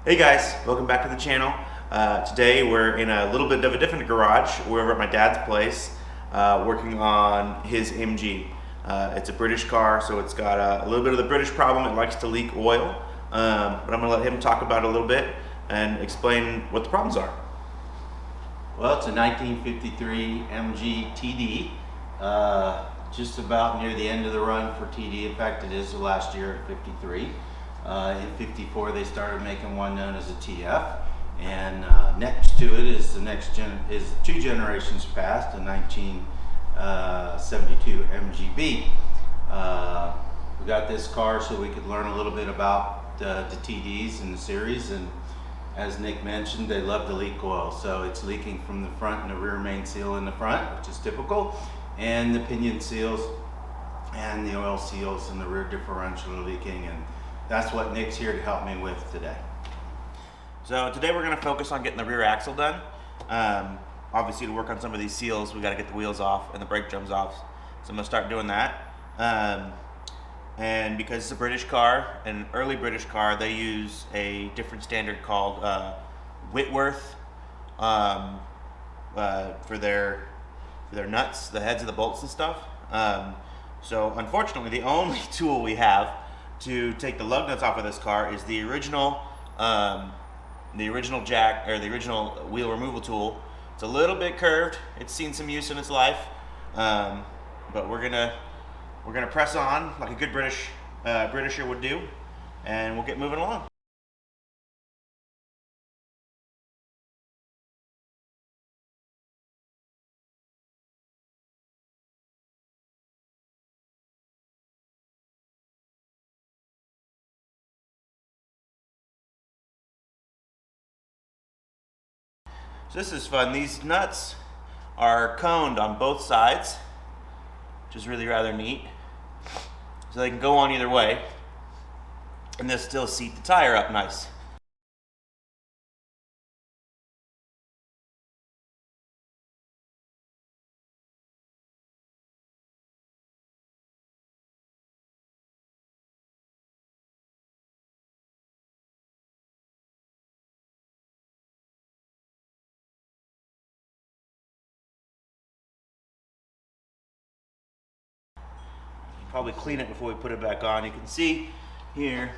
Hey guys, welcome back to the channel. Today we're in a little bit of a different garage. We're over at my dad's place working on his MG. It's a British car, so it's got a little bit of the British problem. It likes to leak oil, but I'm going to let him talk about it a little bit and explain what the problems are. Well, it's a 1953 MG TD, just about near the end of the run for TD. In fact, it is the last year at 53. In 54, they started making one known as a TF, and next to it is is two generations past, a 1972 MGB. We got this car so we could learn a little bit about the TDs in the series, and as Nick mentioned, they love to leak oil. So it's leaking from the front and the rear main seal in the front, which is typical, and the pinion seals and the oil seals in the rear differential are leaking, and that's what Nick's here to help me with today. So today we're going to focus on getting the rear axle done. Obviously, to work on some of these seals, we got to get the wheels off and the brake drums off. So I'm going to start doing that. And because it's a British car, an early British car, they use a different standard called Whitworth for their nuts, the heads of the bolts and stuff. So unfortunately, the only tool we have to take the lug nuts off of this car is the original jack, or the original wheel removal tool. It's a little bit curved. It's seen some use in its life, but we're gonna press on like a good Britisher would do, and we'll get moving along. So this is fun. These nuts are coned on both sides, which is really rather neat. So they can go on either way, and they'll still seat the tire up nice. Probably clean it before we put it back on. You can see here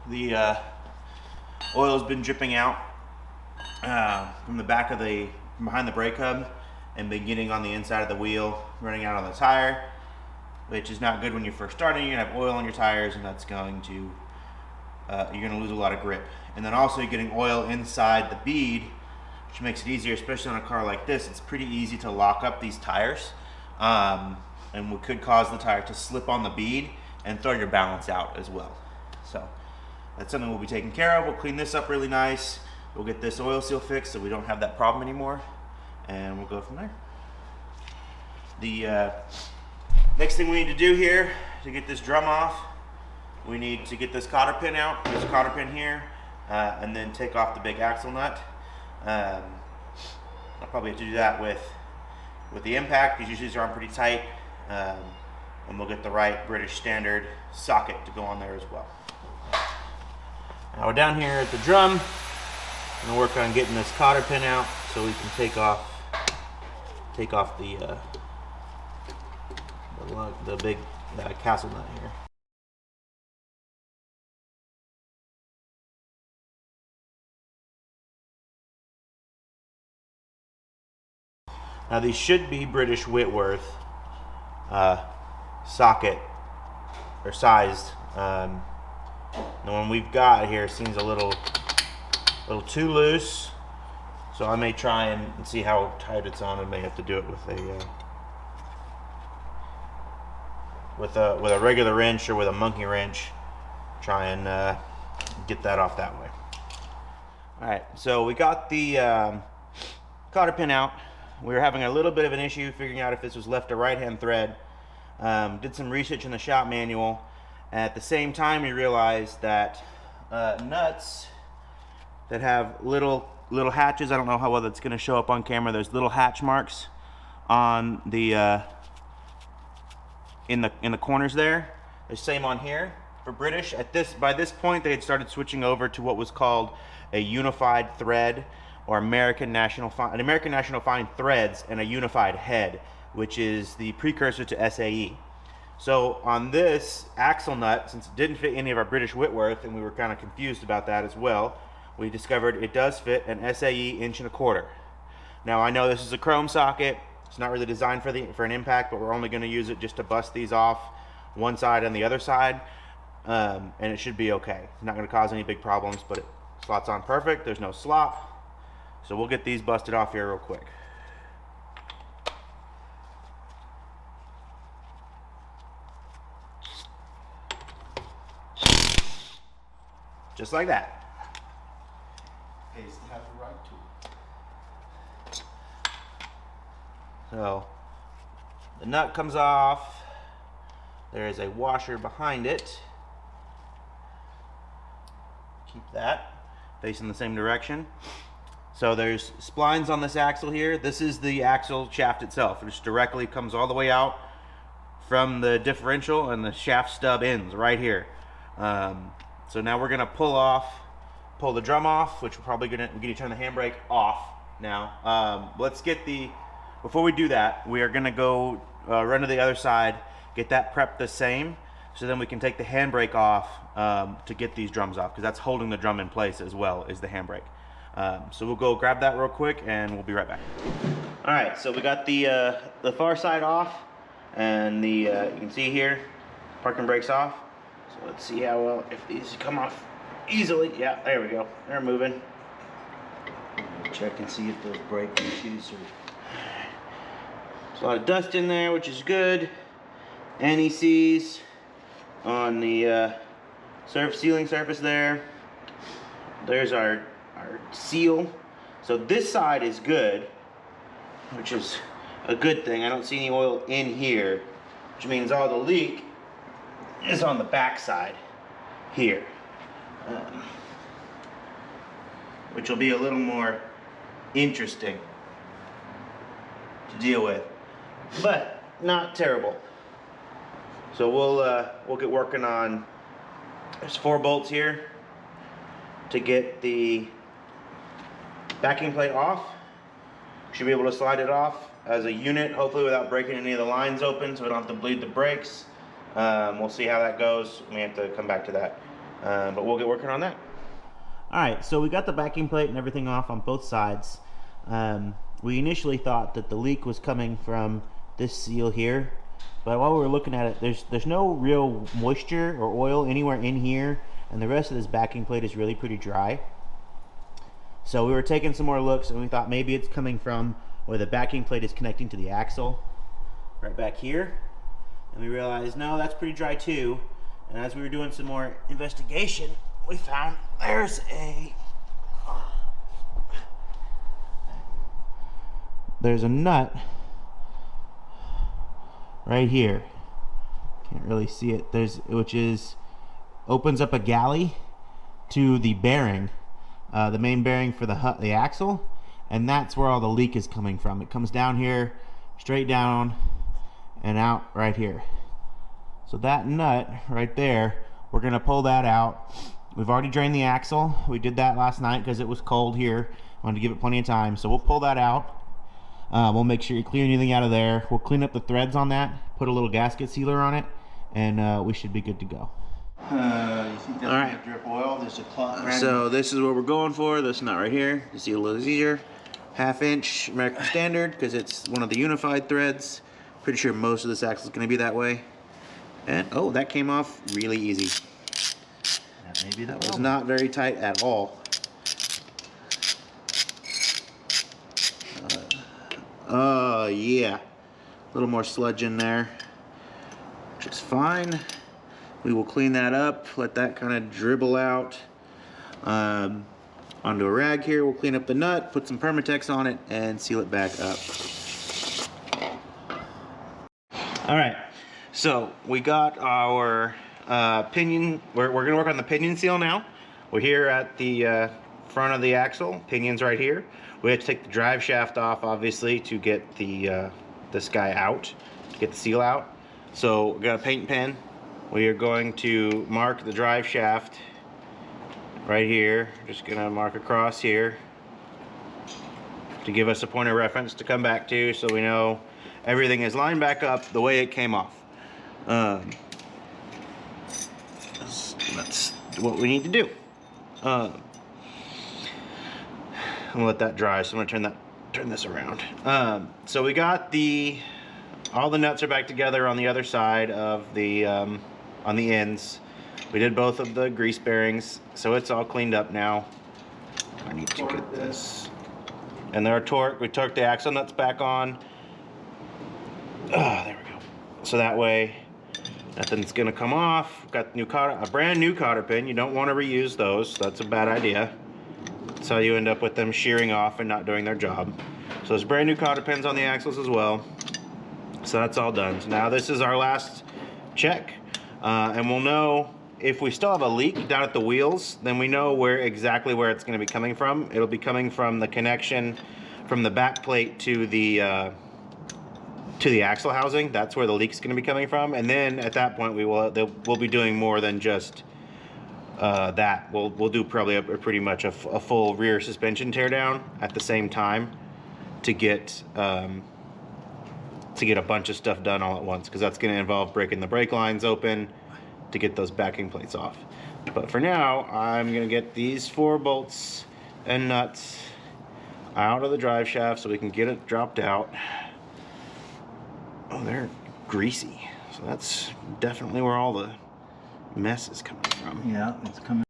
the oil has been dripping out from the back of behind the brake hub and beginning on the inside of the wheel, running out on the tire, which is not good when you're first starting. You're gonna have oil on your tires, and that's going to you're gonna lose a lot of grip. And then also you're getting oil inside the bead, which makes it easier, especially on a car like this. It's pretty easy to lock up these tires. And we could cause the tire to slip on the bead and throw your balance out as well. So that's something we'll be taking care of. We'll clean this up really nice. We'll get this oil seal fixed so we don't have that problem anymore, and we'll go from there. The next thing we need to do here to get this drum off, we need to get this cotter pin out. There's a cotter pin here, and then take off the big axle nut. I'll probably have to do that with the impact, because usually these are on pretty tight. And we'll get the right British standard socket to go on there as well. Now we're down here at the drum. I'm gonna work on getting this cotter pin out so we can take off the big castle nut here. Now these should be British Whitworth socket or sized. The one we've got here seems a little too loose, so I may try and see how tight it's on. I may have to do it with a regular wrench or with a monkey wrench. Try and get that off that way. All right, so we got the cotter pin out. We were having a little bit of an issue figuring out if this was left or right hand thread. Did some research in the shop manual. At the same time, we realized that nuts that have little hatches, I don't know how well that's going to show up on camera, there's little hatch marks on the in the corners there. The same on here. for British. By this point, they had started switching over to what was called a unified thread, or American National Fine threads and a unified head, which is the precursor to SAE. So on this axle nut, since it didn't fit any of our British Whitworth, and we were kind of confused about that as well, we discovered it does fit an SAE 1.25 inch. Now I know this is a chrome socket. It's not really designed for an impact, but we're only going to use it just to bust these off one side and the other side, and it should be okay. It's not going to cause any big problems, but it slots on perfect. There's no slop. So we'll get these busted off here real quick. Just like that. Pays to have the right tool. So the nut comes off. There is a washer behind it. Keep that facing the same direction. So there's splines on this axle here. This is the axle shaft itself. It just directly comes all the way out from the differential, and the shaft stub ends right here. So now we're gonna pull the drum off, which we're probably gonna turn the handbrake off now. Before we do that, we are gonna go run to the other side, get that prepped the same, so then we can take the handbrake off to get these drums off, because that's holding the drum in place as well as the handbrake. So we'll go grab that real quick and we'll be right back. All right, so we got the far side off, and you can see here, parking brake's off. So let's see how well, if these come off easily. Yeah, there we go. They're moving. Check and see if those brake issues are... There's a lot of dust in there, which is good. NECs on the sealing surface there. There's our seal. So this side is good, which is a good thing. I don't see any oil in here, which means all the leak is on the back side here, which will be a little more interesting to deal with, but not terrible. So we'll get working on, there's 4 bolts here to get the backing plate off. Should be able to slide it off as a unit, hopefully without breaking any of the lines open, so we don't have to bleed the brakes. We'll see how that goes. We have to come back to that, but we'll get working on that. All right, so we got the backing plate and everything off on both sides. We initially thought that the leak was coming from this seal here, but while we were looking at it, there's no real moisture or oil anywhere in here, and the rest of this backing plate is really pretty dry. So we were taking some more looks, and we thought maybe it's coming from where the backing plate is connecting to the axle, right back here. And we realized, no, that's pretty dry too. And as we were doing some more investigation, we found there's a nut right here. Can't really see it. Which opens up a galley to the bearing, the main bearing for the axle, and that's where all the leak is coming from. It comes down here, straight down, and out right here. So that nut right there, we're gonna pull that out. We've already drained the axle. We did that last night because it was cold here. I wanted to give it plenty of time. So we'll pull that out. We'll make sure you clear anything out of there. We'll clean up the threads on that, put a little gasket sealer on it, and we should be good to go. You think that's gonna drip oil? There's a clot. So this is what we're going for. This nut right here. You see a little easier. 1/2 inch American Standard, because it's one of the unified threads. Pretty sure most of this axle is going to be that way. And oh, that came off really easy. Maybe that was not very tight at all. Yeah, a little more sludge in there, which is fine. We will clean that up, let that kind of dribble out onto a rag here. We'll clean up the nut, put some Permatex on it, and seal it back up. All right, so we got our pinion. We're going to work on the pinion seal now. We're here at the front of the axle. Pinion's right here. We have to take the drive shaft off, obviously, to get this guy out, to get the seal out. So we got a paint pen. we are going to mark the drive shaft right here. Just gonna mark across here to give us a point of reference to come back to, so we know everything is lined back up the way it came off. That's what we need to do. I'm gonna let that dry, so I'm gonna turn this around. So we got all the nuts are back together on the other side of the on the ends. We did both of the grease bearings, so it's all cleaned up now. I need to get this. And they're torqued. We torqued the axle nuts back on. There we go. So that way nothing's gonna come off. Got a brand new cotter pin. You don't want to reuse those. That's a bad idea. That's how you end up with them shearing off and not doing their job. So there's brand new cotter pins on the axles as well. So that's all done. So now this is our last check. And we'll know if we still have a leak down at the wheels, then we know exactly where it's going to be coming from. It'll be coming from the connection from the back plate to the axle housing. That's where the leak's going to be coming from. And then at that point, we'll be doing more than just that. We'll do probably pretty much a full rear suspension teardown at the same time to get a bunch of stuff done all at once, because that's going to involve breaking the brake lines open to get those backing plates off. But for now, I'm going to get these 4 bolts and nuts out of the drive shaft so we can get it dropped out. Oh, they're greasy. So that's definitely where all the mess is coming from. Yeah, it's coming.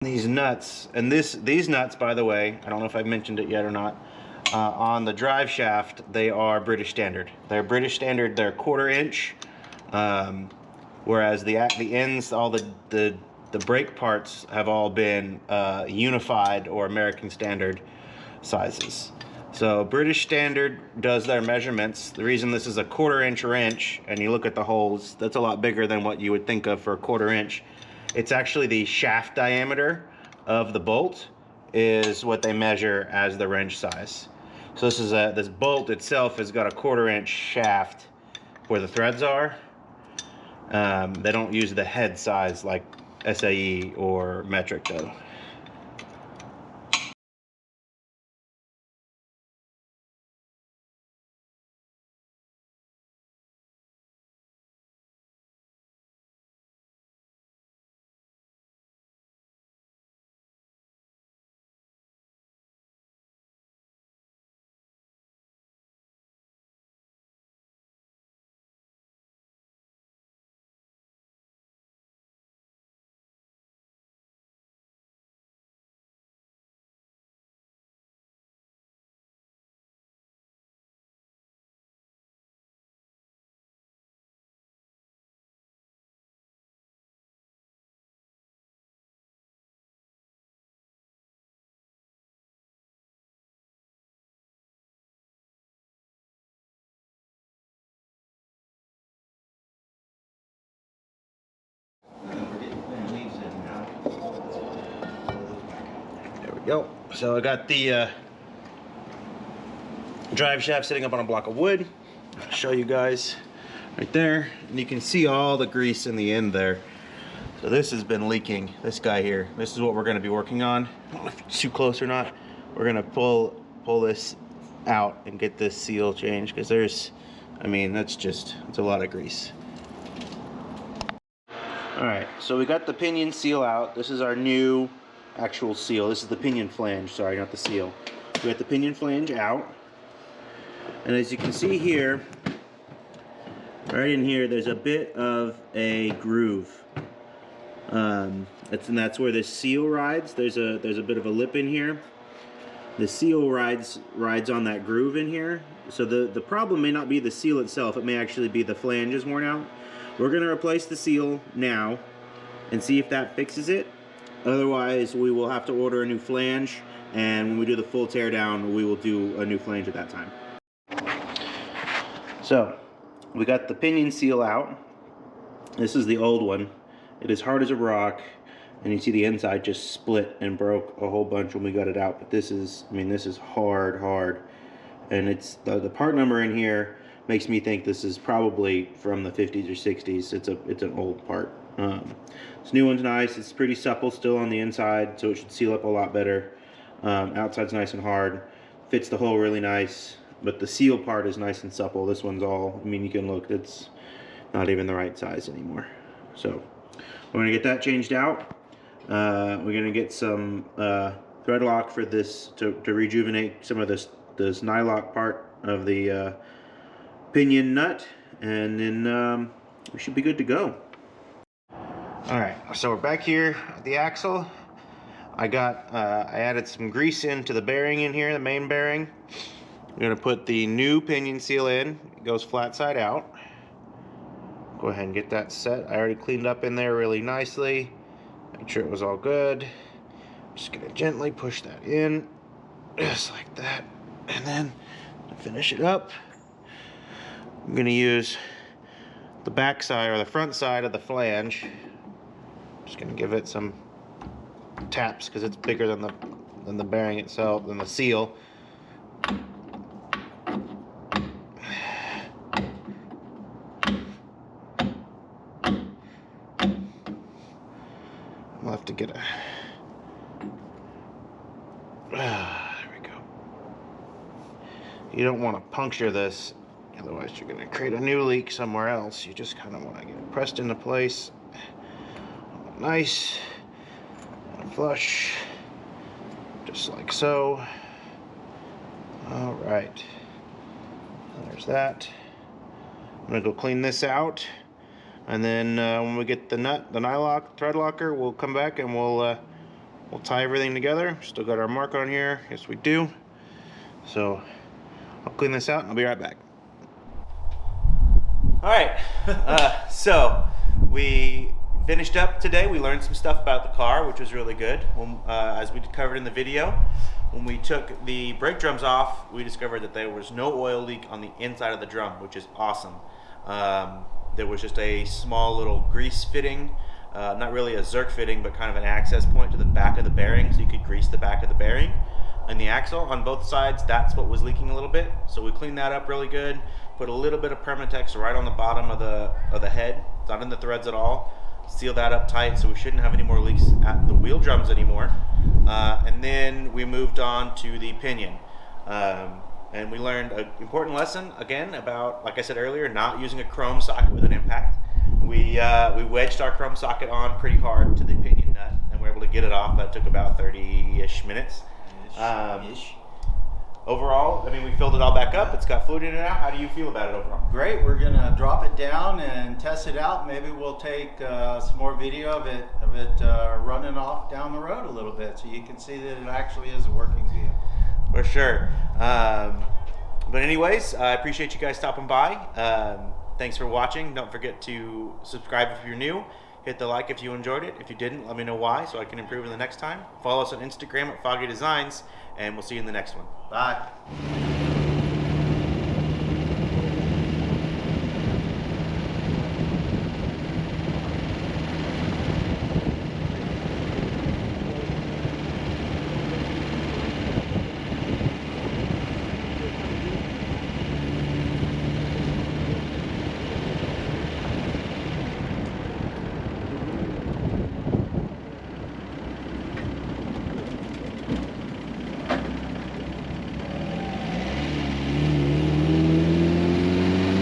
These nuts, and these nuts, by the way, I don't know if I've mentioned it yet or not, on the drive shaft, they are British Standard. They're British Standard, they're 1/4 inch, whereas the ends, all the brake parts have all been unified or American Standard sizes. So British Standard does their measurements. The reason this is a 1/4 inch wrench, and you look at the holes, that's a lot bigger than what you would think of for a 1/4 inch. It's actually the shaft diameter of the bolt is what they measure as the wrench size. So this bolt itself has got a 1/4 inch shaft where the threads are. They don't use the head size like SAE or metric though. There we go. So I got the drive shaft sitting up on a block of wood. I'll show you guys right there, and you can see all the grease in the end there. So this has been leaking, this guy here. This is what we're going to be working on. I don't know if it's too close or not. We're going to pull this out and get this seal changed, because it's a lot of grease. Alright, so we got the pinion seal out. This is our new actual seal. This is the pinion flange, sorry, not the seal. We got the pinion flange out. And as you can see here, right in here, there's a bit of a groove. And that's where the seal rides. There's a bit of a lip in here. The seal rides on that groove in here. So the problem may not be the seal itself. It may actually be the flange is worn out. We're going to replace the seal now and see if that fixes it. Otherwise, we will have to order a new flange, and when we do the full teardown, we will do a new flange at that time. So, we got the pinion seal out. This is the old one. It is hard as a rock, and you see the inside just split and broke a whole bunch when we got it out. But this is, I mean, this is hard, and it's the part number in here makes me think this is probably from the 50s or 60s. It's an old part. This new one's nice. It's pretty supple still on the inside, so it should seal up a lot better. Outside's nice and hard. Fits the hole really nice, but the seal part is nice and supple. This one's all, I mean, you can look, it's not even the right size anymore. So we're gonna get that changed out. We're gonna get some thread lock for this to rejuvenate some of this nylock part of the pinion nut, and then we should be good to go. All right, so we're back here at the axle. I added some grease into the bearing in here, the main bearing. I'm gonna put the new pinion seal in. It goes flat side out. Go ahead and get that set. I already cleaned up in there really nicely. Make sure it was all good. Just gonna gently push that in, just like that. And then to finish it up, I'm gonna use the back side or the front side of the flange. Just gonna give it some taps because it's bigger than the bearing itself, than the seal. We'll have to get a... there we go. You don't want to puncture this, otherwise you're going to create a new leak somewhere else. You just kind of want to get it pressed into place. Nice and flush, just like so. All right, there's that. I'm going to go clean this out. And then when we get the nylock thread locker, we'll come back and we'll tie everything together. Still got our mark on here. Yes, we do. So I'll clean this out and I'll be right back. All right. So we finished up today. We learned some stuff about the car, which was really good. As we covered in the video, when we took the brake drums off, we discovered that there was no oil leak on the inside of the drum, which is awesome. There was just a small little grease fitting, not really a Zerk fitting, but kind of an access point to the back of the bearing, so you could grease the back of the bearing. And the axle on both sides, that's what was leaking a little bit. So we cleaned that up really good, put a little bit of Permatex right on the bottom of the head, not in the threads at all. Seal that up tight so we shouldn't have any more leaks at the wheel drums anymore. And then we moved on to the pinion. And we learned an important lesson, again, about, like I said earlier, not using a chrome socket with an impact. We wedged our chrome socket on pretty hard to the pinion nut, and we were able to get it off. That took about 30-ish minutes. Overall, I mean, we filled it all back up. It's got fluid in it now. How do you feel about it overall? Great. We're going to drop it down and test it out. Maybe we'll take some more video of it running off down the road a little bit so you can see that it actually is a working vehicle. For sure. But anyways, I appreciate you guys stopping by. Thanks for watching. Don't forget to subscribe if you're new. Hit the like if you enjoyed it. If you didn't, let me know why so I can improve in the next time. Follow us on Instagram at Foggy Designs, and we'll see you in the next one. Bye.